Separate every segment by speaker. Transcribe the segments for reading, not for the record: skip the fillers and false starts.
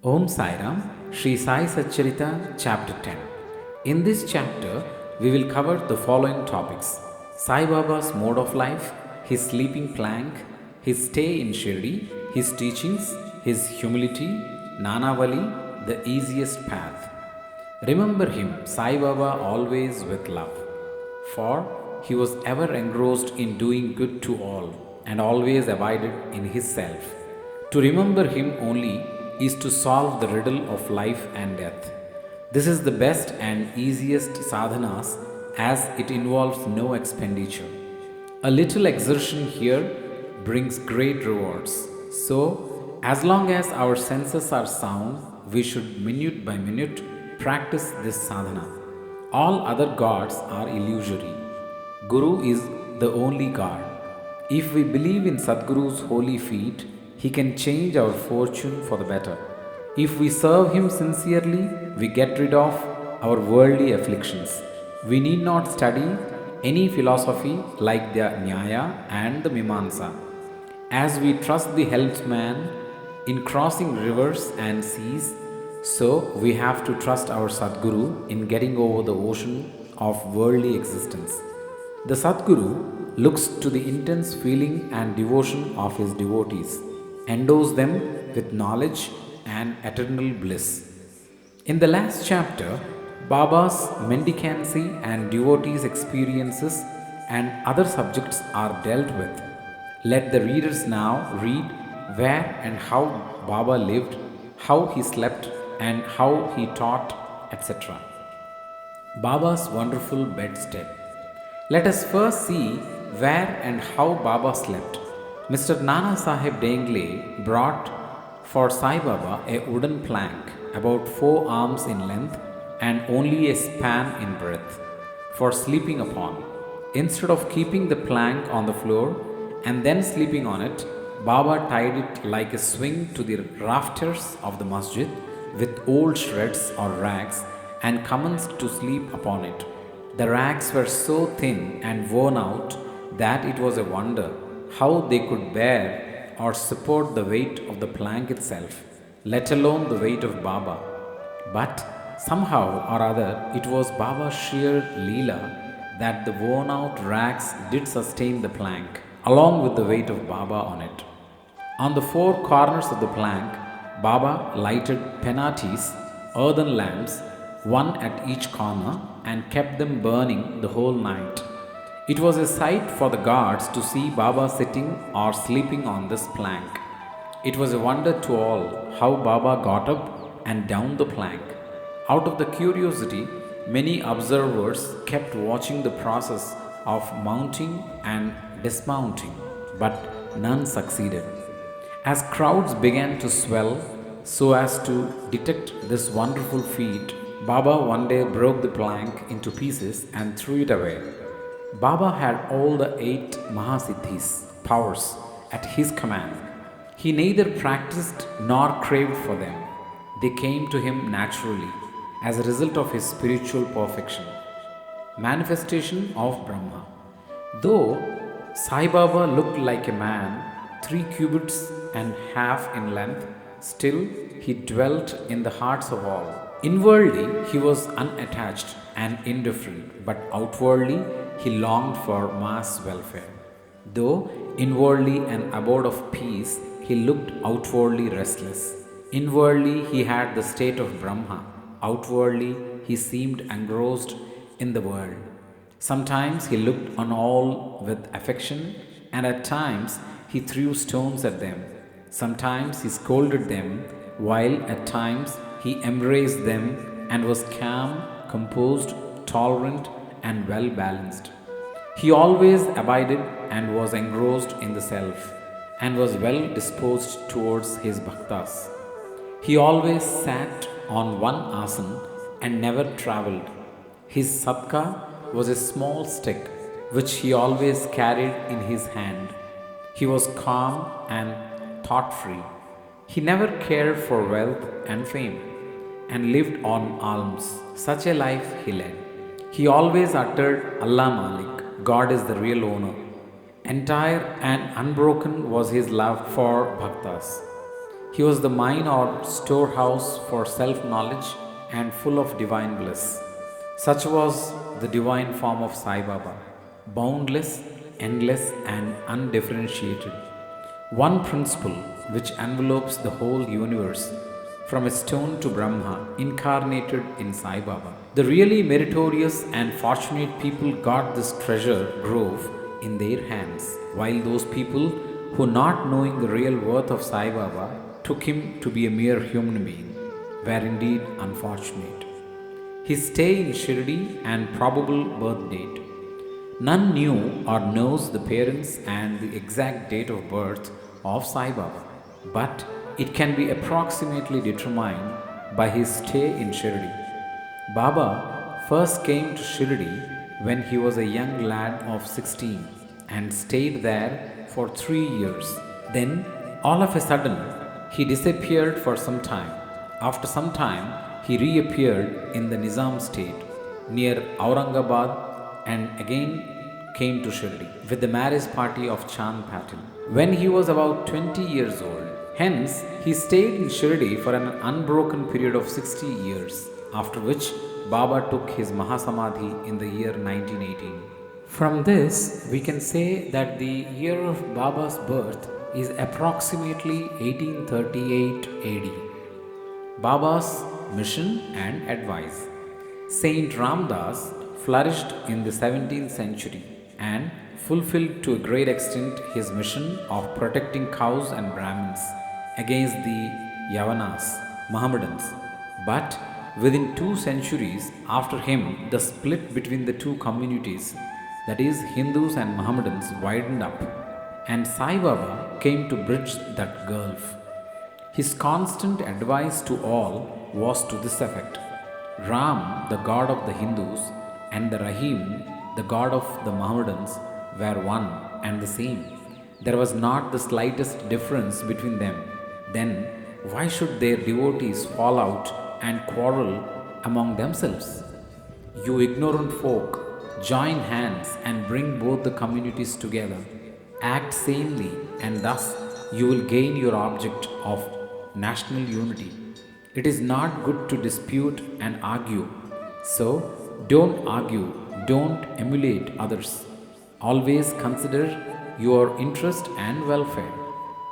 Speaker 1: Om Sai Ram, Shri Sai Satcharita, chapter 10. In this chapter, we will cover the following topics: Sai Baba's mode of life, his sleeping plank, his stay in Shirdi, his teachings, his humility, Nanavali, the easiest path. Remember him, Sai Baba, always with love, for he was ever engrossed in doing good to all and always abided in his self. To remember him only is to solve the riddle of life and death. This is the best and easiest sadhanas as it involves no expenditure. A little exertion here brings great rewards. So, as long as our senses are sound, we should minute by minute practice this sadhana. All other gods are illusory. Guru is the only God. If we believe in Sadguru's holy feet, he can change our fortune for the better. If we serve him sincerely, we get rid of our worldly afflictions. We need not study any philosophy like the Nyaya and the Mimamsa. As we trust the helpsman in crossing rivers and seas, so we have to trust our Sadguru in getting over the ocean of worldly existence. The Sadguru looks to the intense feeling and devotion of his devotees, endows them with knowledge and eternal bliss. In the last chapter, Baba's mendicancy and devotees' experiences and other subjects are dealt with. Let the readers now read where and how Baba lived, how he slept, and how he taught, etc. Baba's wonderful bedstead. Let us first see where and how Baba slept. Mr. Nana Sahib Dengle brought for Sai Baba a wooden plank about 4 arms in length and only a span in breadth for sleeping upon. Instead of keeping the plank on the floor and then sleeping on it, Baba tied it like a swing to the rafters of the masjid with old shreds or rags and commenced to sleep upon it. The rags were so thin and worn out that it was a wonder how they could bear or support the weight of the plank itself, let alone the weight of Baba. But somehow or other, it was Baba's sheer Leela that the worn out rags did sustain the plank, along with the weight of Baba on it. On the 4 corners of the plank, Baba lighted penatis, earthen lamps, one at each corner, and kept them burning the whole night. It was a sight for the gods to see Baba sitting or sleeping on this plank. It was a wonder to all how Baba got up and down the plank. Out of the curiosity, many observers kept watching the process of mounting and dismounting, but none succeeded. As crowds began to swell so as to detect this wonderful feat, Baba one day broke the plank into pieces and threw it away. Baba had all the 8 Mahasiddhis, powers, at his command. He neither practiced nor craved for them. They came to him naturally as a result of his spiritual perfection. Manifestation of Brahma. Though Sai Baba looked like a man, 3 cubits and half in length, still he dwelt in the hearts of all. Inwardly, he was unattached and indifferent, but outwardly, he longed for mass welfare. Though inwardly an abode of peace, he looked outwardly restless. Inwardly, he had the state of Brahma. Outwardly, he seemed engrossed in the world. Sometimes he looked on all with affection, and at times he threw stones at them. Sometimes he scolded them, while at times he embraced them and was calm, composed, tolerant, and well balanced. He always abided and was engrossed in the self, and was well disposed towards his bhaktas. He always sat on one asan and never travelled. His sadka was a small stick which he always carried in his hand. He was calm and thought free. He never cared for wealth and fame, and lived on alms. Such a life he led. He always uttered Allah Malik, God is the real owner. Entire and unbroken was his love for bhaktas. He was the mine or storehouse for self knowledge and full of divine bliss. Such was the divine form of Sai Baba, boundless, endless, and undifferentiated. One principle which envelopes the whole universe, from a stone to Brahma, incarnated in Sai Baba. The really meritorious and fortunate people got this treasure grove in their hands, while those people who, not knowing the real worth of Sai Baba, took him to be a mere human being, were indeed unfortunate. His stay in Shirdi and probable birth date. None knew or knows the parents and the exact date of birth of Sai Baba, but it can be approximately determined by his stay in Shirdi. Baba first came to Shirdi when he was a young lad of 16 and stayed there for 3 years. Then, all of a sudden, he disappeared for some time. After some time, he reappeared in the Nizam state near Aurangabad and again came to Shirdi with the marriage party of Chand Patil when he was about 20 years old. Hence, he stayed in Shirdi for an unbroken period of 60 years, after which Baba took his Mahasamadhi in the year 1918. From this, we can say that the year of Baba's birth is approximately 1838 AD. Baba's mission and advice. Saint Ramdas flourished in the 17th century and fulfilled to a great extent his mission of protecting cows and Brahmins against the Yavanas, Mohammedans. But within 2 centuries after him, the split between the two communities, that is, Hindus and Mohammedans, widened up, and Sai Baba came to bridge that gulf. His constant advice to all was to this effect: Ram, the god of the Hindus, and the Rahim, the god of the Mohammedans, were one and the same. There was not the slightest difference between them. Then, why should their devotees fall out and quarrel among themselves? You ignorant folk, join hands and bring both the communities together. Act sanely, and thus you will gain your object of national unity. It is not good to dispute and argue. So, don't argue, don't emulate others. Always consider your interest and welfare.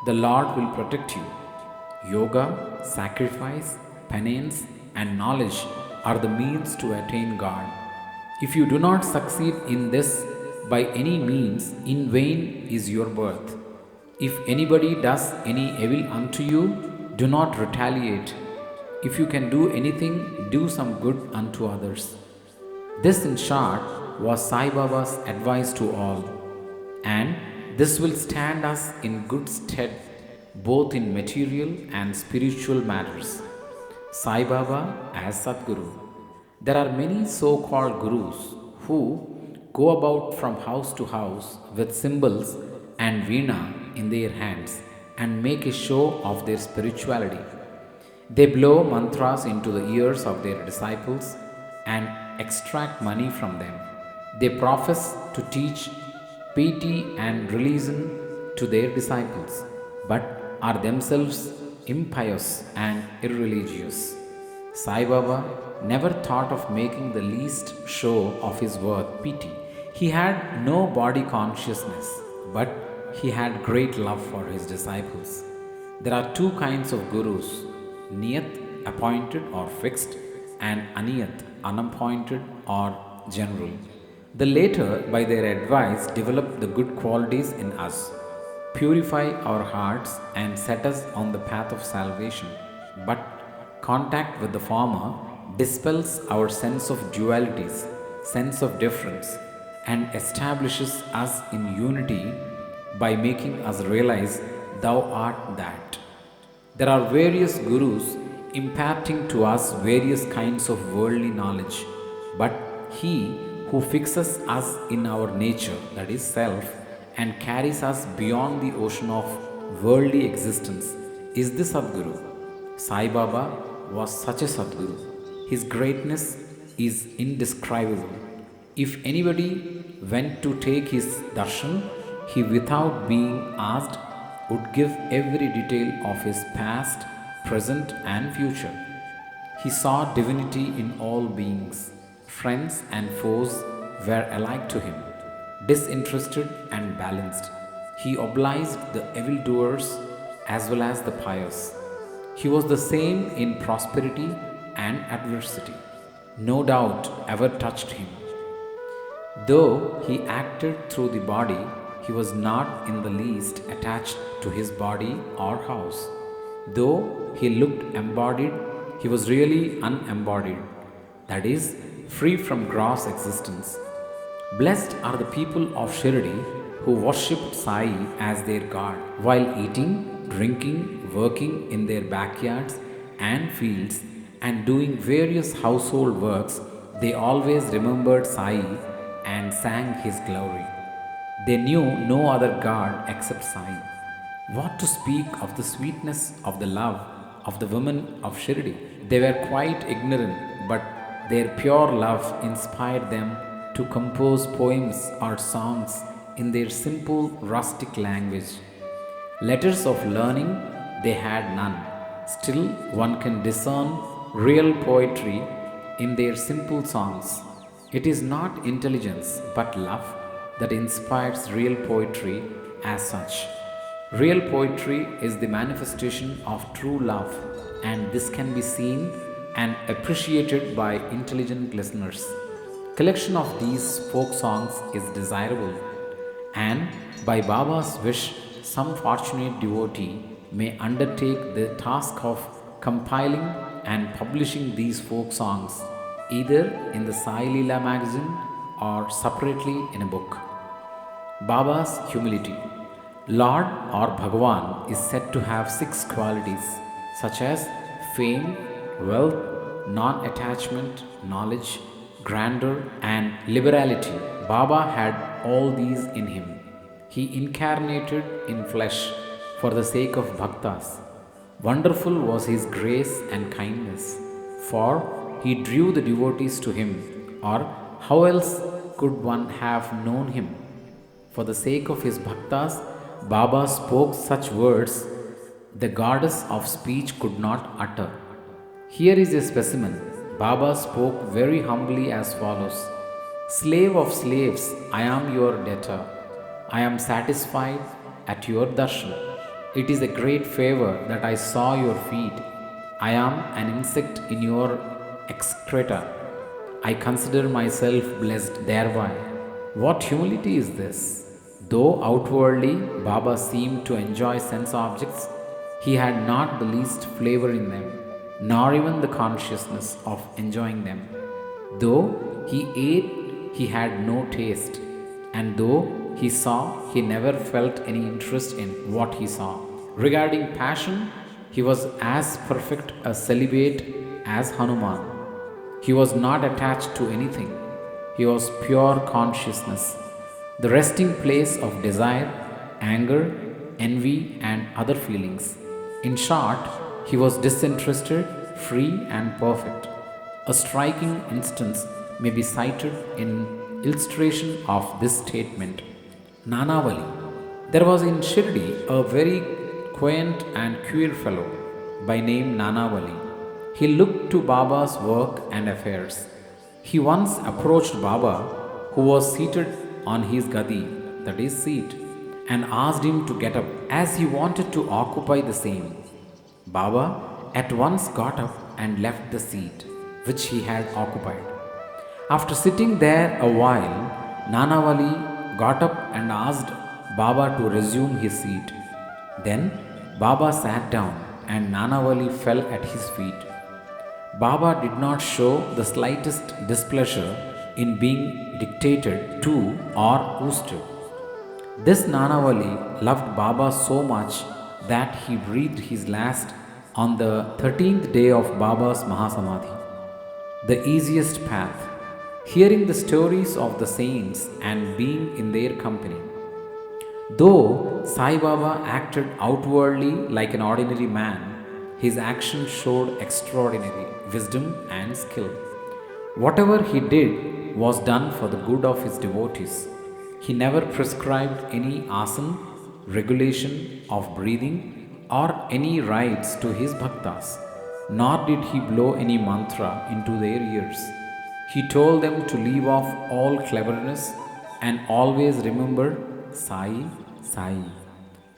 Speaker 1: The Lord will protect you. Yoga, sacrifice, penance, and knowledge are the means to attain God. If you do not succeed in this by any means, in vain is your birth. If anybody does any evil unto you, do not retaliate. If you can do anything, do some good unto others. This, in short, was Sai Baba's advice to all, and this will stand us in good stead both in material and spiritual matters. Sai Baba as Sadguru. There are many so called gurus who go about from house to house with cymbals and veena in their hands and make a show of their spirituality. They blow mantras into the ears of their disciples and extract money from them. They profess to teach piety and religion to their disciples, but are themselves impious and irreligious. Sai Baba never thought of making the least show of his worth piety. He had no body consciousness, but he had great love for his disciples. There are two kinds of gurus: Niyat, appointed or fixed, and Aniyat, unappointed or general. The latter, by their advice, develop the good qualities in us, purify our hearts, and set us on the path of salvation. But contact with the former dispels our sense of dualities, sense of difference, and establishes us in unity by making us realize thou art that. There are various gurus imparting to us various kinds of worldly knowledge, but he who fixes us in our nature, that is self, and carries us beyond the ocean of worldly existence is the Sadguru. Sai Baba was such a Sadguru. His greatness is indescribable. If anybody went to take his darshan, he without being asked would give every detail of his past, present, and future. He saw divinity in all beings. Friends and foes were alike to him, disinterested and balanced. He obliged the evildoers as well as the pious. He was the same in prosperity and adversity. No doubt ever touched him. Though he acted through the body, he was not in the least attached to his body or house. Though he looked embodied, he was really unembodied, that is, free from gross existence. Blessed are the people of Shirdi who worshipped Sai as their god. While eating, drinking, working in their backyards and fields, and doing various household works, they always remembered Sai and sang his glory. They knew no other god except Sai. What to speak of the sweetness of the love of the women of Shirdi? They were quite ignorant, but their pure love inspired them to compose poems or songs in their simple rustic language. Letters of learning they had none. Still, one can discern real poetry in their simple songs. It is not intelligence but love that inspires real poetry as such. Real poetry is the manifestation of true love, and this can be seen and appreciated by intelligent listeners. Collection of these folk songs is desirable, and by Baba's wish, some fortunate devotee may undertake the task of compiling and publishing these folk songs either in the Sai Leela magazine or separately in a book. Baba's humility. Lord or Bhagavan is said to have 6 qualities such as fame, wealth, non attachment, knowledge, grandeur, and liberality. Baba had all these in him. He incarnated in flesh for the sake of bhaktas. Wonderful was his grace and kindness, for he drew the devotees to him, or how else could one have known him? For the sake of his bhaktas, Baba spoke such words the goddess of speech could not utter. Here is a specimen. Baba spoke very humbly as follows: Slave of slaves, I am your debtor. I am satisfied at your darshan. It is a great favor that I saw your feet. I am an insect in your excreta. I consider myself blessed thereby. What humility is this? Though outwardly Baba seemed to enjoy sense objects, he had not the least flavor in them, nor even the consciousness of enjoying them. Though he ate, he had no taste, and though he saw, he never felt any interest in what he saw. Regarding passion, he was as perfect a celibate as Hanuman. He was not attached to anything. He was pure consciousness, the resting place of desire, anger, envy, and other feelings. In short, he was disinterested, free, and perfect. A striking instance may be cited in illustration of this statement. Nanavali. There was in Shirdi a very quaint and queer fellow by name Nanavali. He looked to Baba's work and affairs. He once approached Baba, who was seated on his gadi, that is, seat, and asked him to get up as he wanted to occupy the same. Baba at once got up and left the seat which he had occupied. After sitting there a while, Nanavali got up and asked Baba to resume his seat. Then Baba sat down and Nanavali fell at his feet. Baba did not show the slightest displeasure in being dictated to or boosted. This Nanavali loved Baba so much that he breathed his last on the 13th day of Baba's Mahasamadhi, the easiest path. Hearing the stories of the saints and being in their company. Though Sai Baba acted outwardly like an ordinary man, his actions showed extraordinary wisdom and skill. Whatever he did was done for the good of his devotees. He never prescribed any asana regulation of breathing, or any rites to his bhaktas, nor did he blow any mantra into their ears. He told them to leave off all cleverness and always remember Sai, Sai.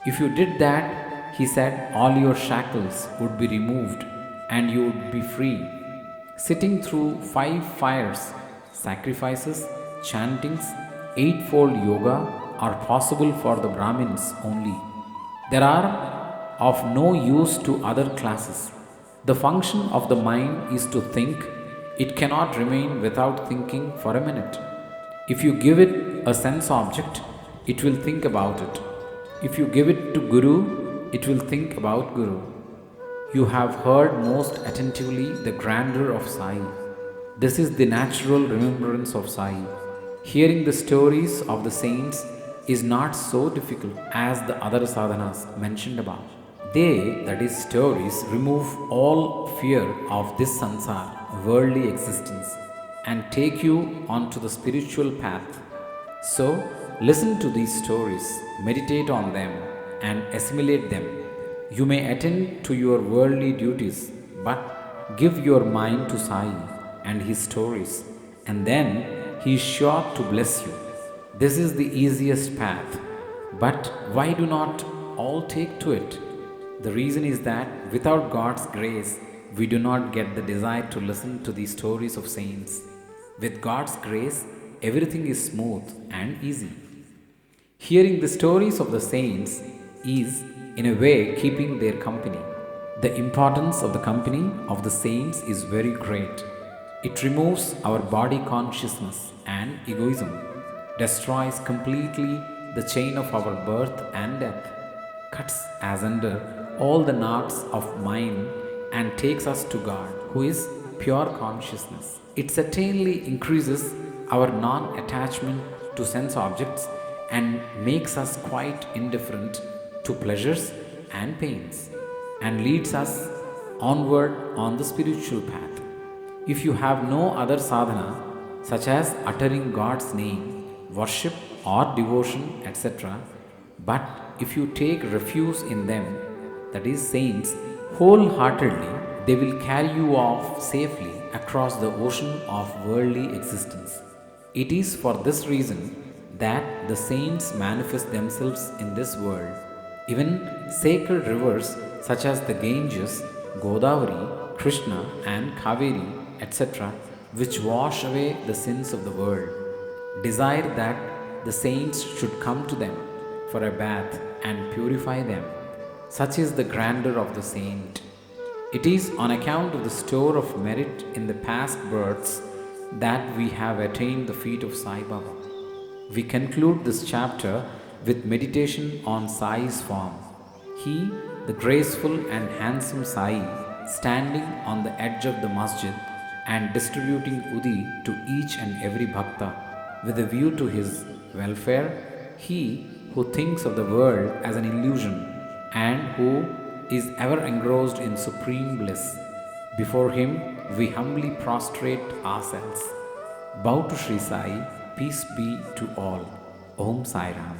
Speaker 1: If you did that, he said, all your shackles would be removed and you would be free. Sitting through 5 fires, sacrifices, chantings, eightfold yoga are possible for the Brahmins only. They are of no use to other classes. The function of the mind is to think. It cannot remain without thinking for a minute. If you give it a sense object, it will think about it. If you give it to Guru, it will think about Guru. You have heard most attentively the grandeur of Sai. This is the natural remembrance of Sai. Hearing the stories of the saints is not so difficult as the other sadhanas mentioned above. They, that is, stories, remove all fear of this sansar, worldly existence, and take you onto the spiritual path. So, listen to these stories, meditate on them, and assimilate them. You may attend to your worldly duties, but give your mind to Sai and his stories, and then he is sure to bless you. This is the easiest path, but why do not all take to it? The reason is that without God's grace, we do not get the desire to listen to the stories of saints. With God's grace, everything is smooth and easy. Hearing the stories of the saints is, in a way, keeping their company. The importance of the company of the saints is very great. It removes our body consciousness and egoism, destroys completely the chain of our birth and death, cuts asunder all the knots of mind, and takes us to God, who is pure consciousness. It certainly increases our non attachment to sense objects and makes us quite indifferent to pleasures and pains, and leads us onward on the spiritual path. If you have no other sadhana, such as uttering God's name, worship or devotion, etc., but if you take refuge in them, that is, saints, wholeheartedly, they will carry you off safely across the ocean of worldly existence. It is for this reason that the saints manifest themselves in this world. Even sacred rivers such as the Ganges, Godavari, Krishna, and Kaveri, etc., which wash away the sins of the world, desire that the saints should come to them for a bath and purify them. Such is the grandeur of the saint. It is on account of the store of merit in the past births that we have attained the feet of Sai Baba. We conclude this chapter with meditation on Sai's form. He, the graceful and handsome Sai, standing on the edge of the masjid and distributing udi to each and every bhakta with a view to his welfare, he who thinks of the world as an illusion and who is ever engrossed in supreme bliss. Before him we humbly prostrate ourselves. Bow to Shri Sai, peace be to all. Om Sai Ram.